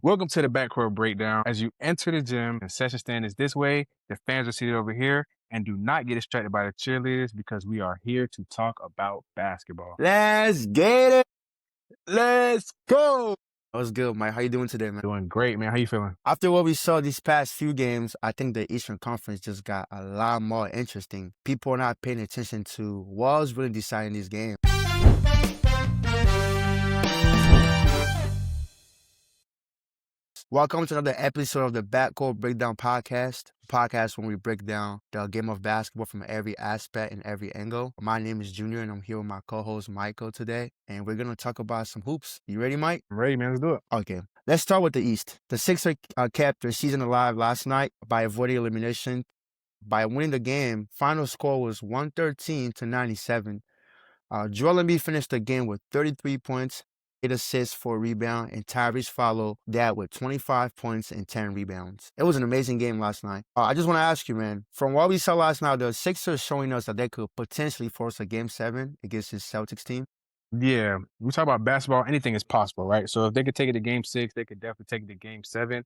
Welcome to the Backcourt Breakdown. As you enter the gym, the session stand is this way, the fans are seated over here, and do not get distracted by the cheerleaders because we are here to talk about basketball. Let's get it. Let's go! What's good, Mike? How you doing today, man? Doing great, man. How you feeling? After what we saw these past few games, I think the Eastern Conference just got a lot more interesting. People are not paying attention to what was really deciding these games. Welcome to another episode of the Backcourt Breakdown podcast when we break down the game of basketball from every aspect and every angle. My name is Junior, and I'm here with my co-host Michael today, and we're going to talk about some hoops. You ready, Mike? I'm ready, man. Let's do it. Okay, let's start with the East. The Sixers kept their season alive last night by avoiding elimination. By winning the game, final score was 113-97. Joel Embiid finished the game with 33 points, 8 assists, 4 rebounds, and Tyrese followed that with 25 points and 10 rebounds. It was an amazing game last night. I just want to ask you, man, from what we saw last night, the Sixers showing us that they could potentially force a Game 7 against this Celtics team. Yeah, we talk about basketball, anything is possible, right? So if they could take it to Game 6, they could definitely take it to Game 7.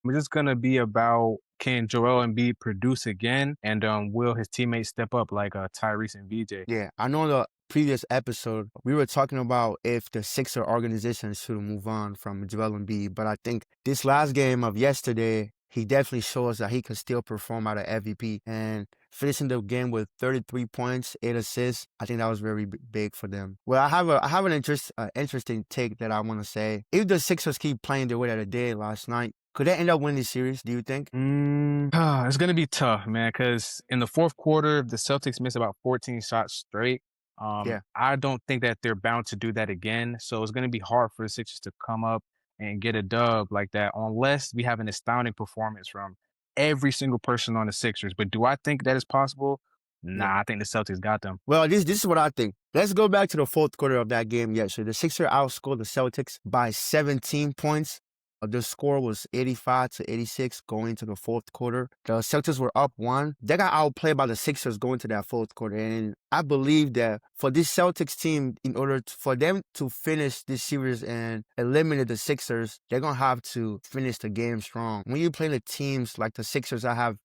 It's just going to be about can Joel Embiid produce again, and will his teammates step up like Tyrese and VJ? Yeah, I know the previous episode, we were talking about if the Sixer organization should move on from Joel Embiid, but I think this last game of yesterday, he definitely showed us that he could still perform at an MVP, and finishing the game with 33 points, 8 assists, I think that was very big for them. Well, I have an interesting take that I want to say. If the Sixers keep playing the way that they did last night, could they end up winning the series, do you think? It's going to be tough, man, because in the fourth quarter, the Celtics missed about 14 shots straight. Yeah. I don't think that they're bound to do that again. So it's going to be hard for the Sixers to come up and get a dub like that unless we have an astounding performance from every single person on the Sixers. But do I think that is possible? Nah, Yeah. I think the Celtics got them. Well, this is what I think. Let's go back to the fourth quarter of that game yesterday. The Sixers outscored the Celtics by 17 points. The score was 85-86 going to the fourth quarter. The Celtics were up 1. They got outplayed by the Sixers going to that fourth quarter. And I believe that for this Celtics team, in order for them to finish this series and eliminate the Sixers, they're going to have to finish the game strong. When you play the teams like the Sixers that have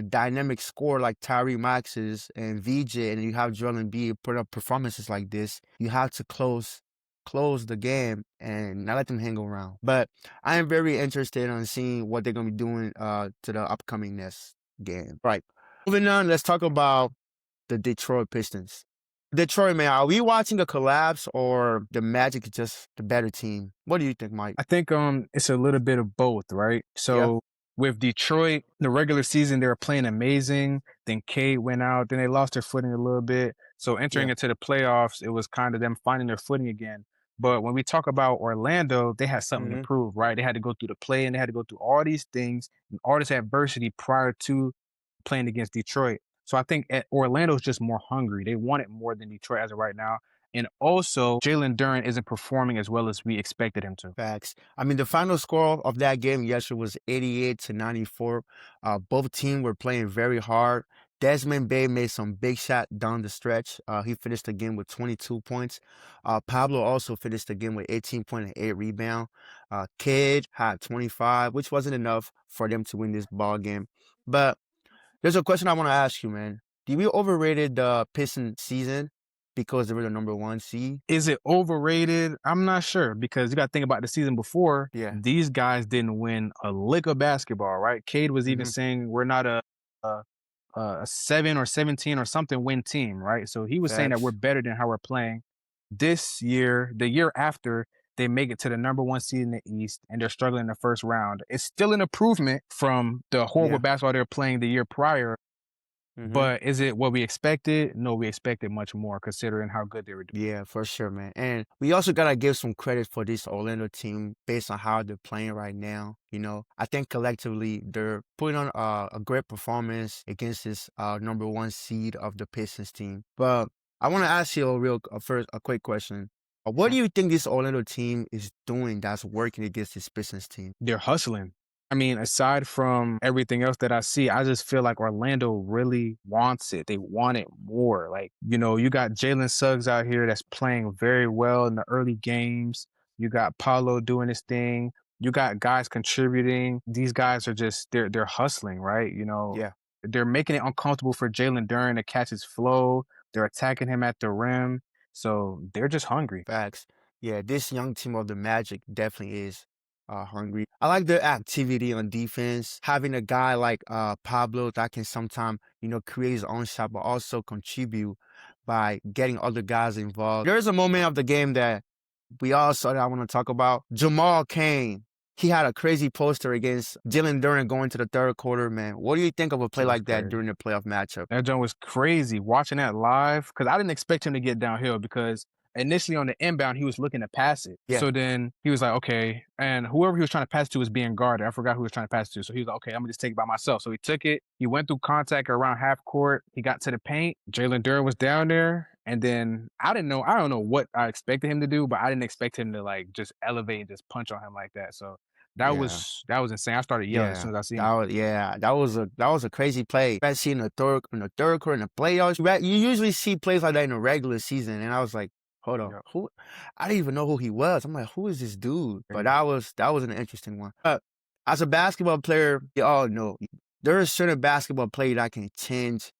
dynamic score like Tyrese Maxey's and VJ, and you have Joel Embiid put up performances like this, you have to close the game and not let them hang around. But I am very interested in seeing what they're going to be doing to the upcoming next game. Right. Moving on, let's talk about the Detroit Pistons. Detroit, man, are we watching a collapse or the Magic is just the better team? What do you think, Mike? I think it's a little bit of both, right? So with Detroit, the regular season, they were playing amazing. Then Cade went out. Then they lost their footing a little bit. So entering into the playoffs, it was kind of them finding their footing again. But when we talk about Orlando, they had something to prove, right? They had to go through the play and they had to go through all these things and all this adversity prior to playing against Detroit. So I think Orlando's just more hungry. They want it more than Detroit as of right now. And also, Jalen Duren isn't performing as well as we expected him to. Facts. I mean, the final score of that game yesterday was 88-94. Both teams were playing very hard. Desmond Bane made some big shot down the stretch. He finished the game with 22 points. Pablo also finished the game with 18 points and 8 rebounds. Cade had 25, which wasn't enough for them to win this ball game. But there's a question I want to ask you, man. Did we overrated the Pistons season because they were the number 1 seed? Is it overrated? I'm not sure because you got to think about the season before. Yeah. These guys didn't win a lick of basketball, right? Cade was even saying we're not a 7 or 17 or something win team, right? So he was saying that we're better than how we're playing. This year, the year after, they make it to the number 1 seed in the East and they're struggling in the first round. It's still an improvement from the horrible basketball they were playing the year prior. But is it what we expected? No, we expected much more considering how good they were doing. Yeah, for sure, man. And we also got to give some credit for this Orlando team based on how they're playing right now. You know, I think collectively they're putting on a great performance against this number 1 seed of the Pistons team. But I want to ask you a quick question. What do you think this Orlando team is doing that's working against this Pistons team? They're hustling. I mean, aside from everything else that I see, I just feel like Orlando really wants it. They want it more. Like, you know, you got Jalen Suggs out here that's playing very well in the early games. You got Paulo doing his thing. you got guys contributing. These guys are just they're hustling, right? You know, Yeah, they're making it uncomfortable for Jalen Duren to catch his flow. They're attacking him at the rim. So they're just hungry. facts. Yeah, this young team of the Magic definitely is hungry. I like their activity on defense. Having a guy like Pablo that can sometimes, create his own shot, but also contribute by getting other guys involved. There's a moment of the game that we all saw that I want to talk about. Jamal Cain. He had a crazy poster against Jalen Duren going to the third quarter, man. What do you think of a play It was like that crazy. during the playoff matchup? That joint was crazy watching that live because I didn't expect him to get downhill because initially on the inbound, he was looking to pass it. Yeah. So then he was like, okay. And whoever he was trying to pass to was being guarded. I forgot who he was trying to pass to. So he was like, okay, I'm going to just take it by myself. So he took it. He went through contact around half court. He got to the paint. Jalen Duren was down there. And then I don't know what I expected him to do, but I didn't expect him to like just elevate and just punch on him like that. So that Yeah. was insane. I started yelling as soon as I seen him. That was a crazy play. Especially in the third quarter in the playoffs. You usually see plays like that in the regular season, and I was like, hold on, Yeah. who? I didn't even know who he was. I'm like, who is this dude? But that was an interesting one. As a basketball player, you all know there is certain basketball play that can change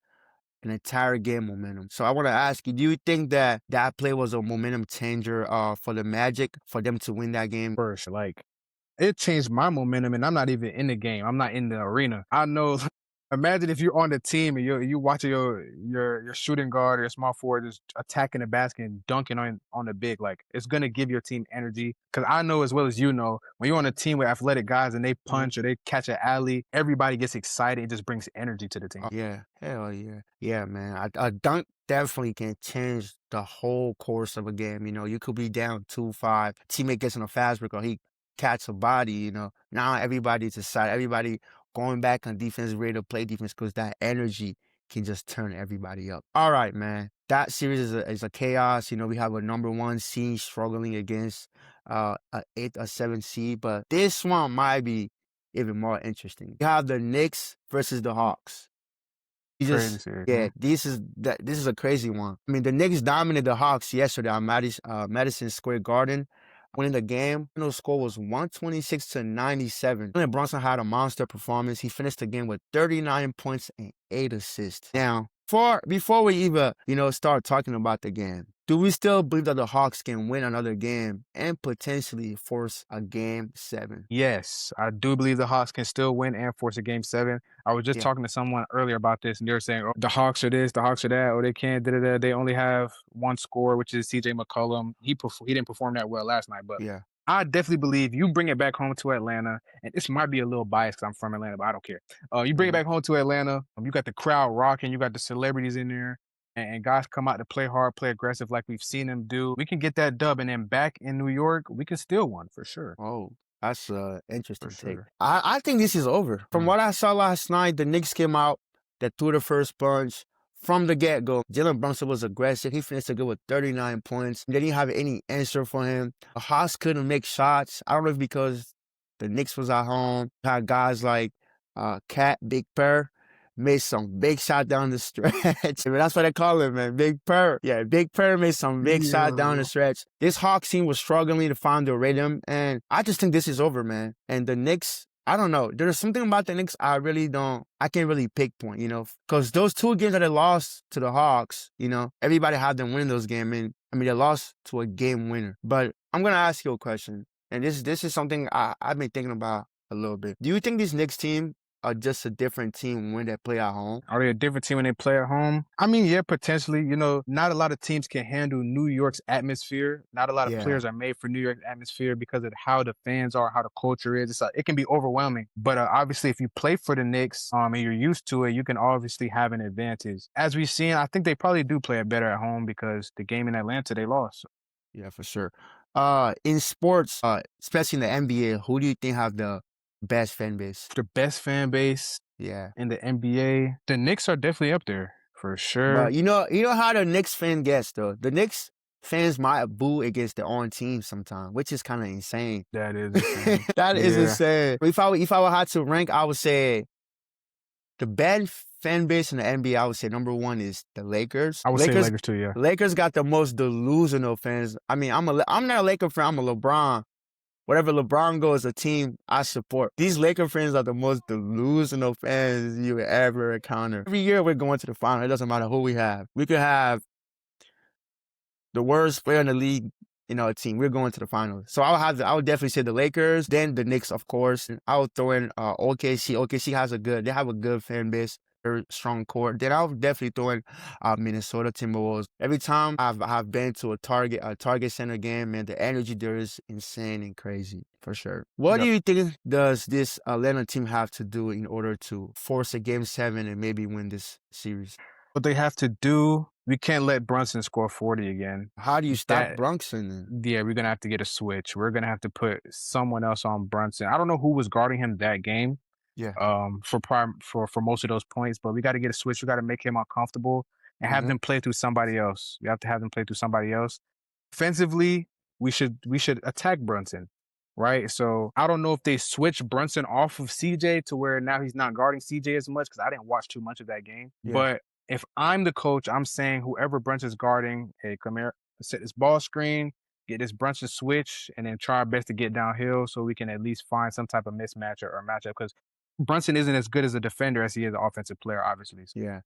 an entire game momentum. So I want to ask you, do you think that that play was a momentum changer for the Magic for them to win that game? First, like it changed my momentum, and I'm not even in the game. I'm not in the arena. I know. Imagine if you're on the team and you watching your shooting guard or your small forward just attacking the basket and dunking on the big. Like it's gonna give your team energy. Because I know as well as you know, when you're on a team with athletic guys and they punch or they catch an alley, everybody gets excited. It just brings energy to the team. Yeah, hell yeah. Yeah, man. A dunk definitely can change the whole course of a game. You could be down 2-5, teammate gets in a fast break or he catch a body, Now everybody's excited. Everybody going back on defense, ready to play defense because that energy can just turn everybody up. All right, man. That series is a chaos. We have a number 1 seed struggling against a 8th or 7th seed, but this one might be even more interesting. You have the Knicks versus the Hawks. Crazy series. Yeah, this is a crazy one. I mean, the Knicks dominated the Hawks yesterday on Madison Square Garden, winning the game. The score was 126-97. Jalen Brunson had a monster performance. He finished the game with 39 points and 8 assists. Now, before we even start talking about the game, do we still believe that the Hawks can win another game and potentially force a game 7? Yes, I do believe the Hawks can still win and force a game 7. I was just Yeah. talking to someone earlier about this, and they were saying, oh, the Hawks are this, the Hawks are that, or they can't, da-da-da. They only have one scorer, which is CJ McCollum. He didn't perform that well last night, but Yeah. I definitely believe you bring it back home to Atlanta, and this might be a little biased because I'm from Atlanta, but I don't care. You bring it back home to Atlanta, you got the crowd rocking, you got the celebrities in there, and guys come out to play hard, play aggressive like we've seen them do. We can get that dub, and then back in New York, we can steal one for sure. Oh, that's interesting take. sure. I think this is over. From what I saw last night, the Knicks came out, they threw the first punch from the get-go. Jalen Brunson was aggressive. He finished the game with 39 points. They didn't have any answer for him. The Hawks couldn't make shots. I don't know if because the Knicks was at home. Had guys like Cat, Big Purr, made some big shot down the stretch. That's what they call him, man. Big Purr. Yeah, Big Purr made some big shot down the stretch. This Hawks team was struggling to find their rhythm, and I just think this is over, man. And the Knicks, I don't know. There's something about the Knicks I can't really pinpoint, because those 2 games that they lost to the Hawks, everybody had them win those games. And I mean, they lost to a game winner. But I'm going to ask you a question, and this is something I've been thinking about a little bit. Do you think this Knicks team are just a different team when they play at home? Are they a different team when they play at home? I mean, yeah, potentially. Not a lot of teams can handle New York's atmosphere. Not a lot of players are made for New York's atmosphere because of how the fans are, how the culture is. It can be overwhelming. But obviously, if you play for the Knicks and you're used to it, you can obviously have an advantage. As we've seen, I think they probably do play it better at home because the game in Atlanta, they lost. Yeah, for sure. In sports, especially in the NBA, who do you think have the best fan base? The best fan base in the NBA, the Knicks are definitely up there for sure. But you know how the Knicks fan gets though. The Knicks fans might boo against their own team sometimes, which is kind of insane. That is insane. That is insane. If I had to rank, I would say the best fan base in the NBA, I would say number 1 is the Lakers. I would say Lakers too, yeah. Lakers got the most delusional fans. I mean, I'm not a Laker fan, I'm a LeBron wherever LeBron goes, a team I support. These Laker fans are the most delusional fans you will ever encounter. Every year we're going to the final. It doesn't matter who we have. We could have the worst player in the league, a team. We're going to the finals. So I would definitely say the Lakers, then the Knicks, of course. And I would throw in OKC. OKC they have a good fan base, very strong core. Then I would definitely throw in Minnesota Timberwolves. Every time I've been to a Target Center game, man, the energy there is insane and crazy for sure. What do you think does this Atlanta team have to do in order to force a Game 7 and maybe win this series? What they have to do, we can't let Brunson score 40 again. How do you stop Brunson? Yeah, we're going to have to get a switch. We're going to have to put someone else on Brunson. I don't know who was guarding him that game. Yeah. For most of those points, but we got to get a switch. We got to make him uncomfortable and have them play through somebody else. We have to have them play through somebody else. Offensively, we should attack Brunson, right? So I don't know if they switch Brunson off of CJ to where now he's not guarding CJ as much because I didn't watch too much of that game. Yeah. But if I'm the coach, I'm saying whoever Brunson's guarding, hey, come here, set this ball screen, get this Brunson switch, and then try our best to get downhill so we can at least find some type of mismatch or matchup because Brunson isn't as good as a defender as he is an offensive player, obviously. Yeah.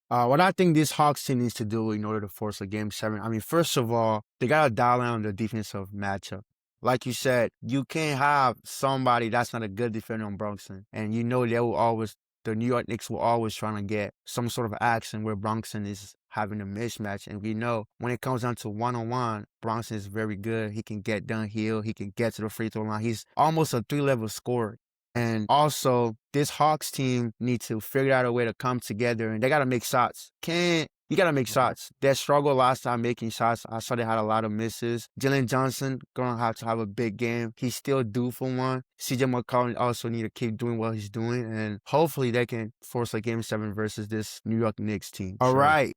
What I think this Hawks team needs to do in order to force a Game 7, I mean, first of all, they got to dial down the defensive matchup. Like you said, you can't have somebody that's not a good defender on Brunson. And the New York Knicks will always try to get some sort of action where Brunson is having a mismatch. And we know when it comes down to one-on-one, Brunson is very good. He can get downhill. He can get to the free throw line. He's almost a 3-level scorer. And also, this Hawks team needs to figure out a way to come together, and they got to make shots. You got to make shots. They struggled last time making shots. I saw they had a lot of misses. Jalen Johnson going to have a big game. He's still due for one. CJ McCollum also need to keep doing what he's doing, and hopefully they can force a Game 7 versus this New York Knicks team. All right.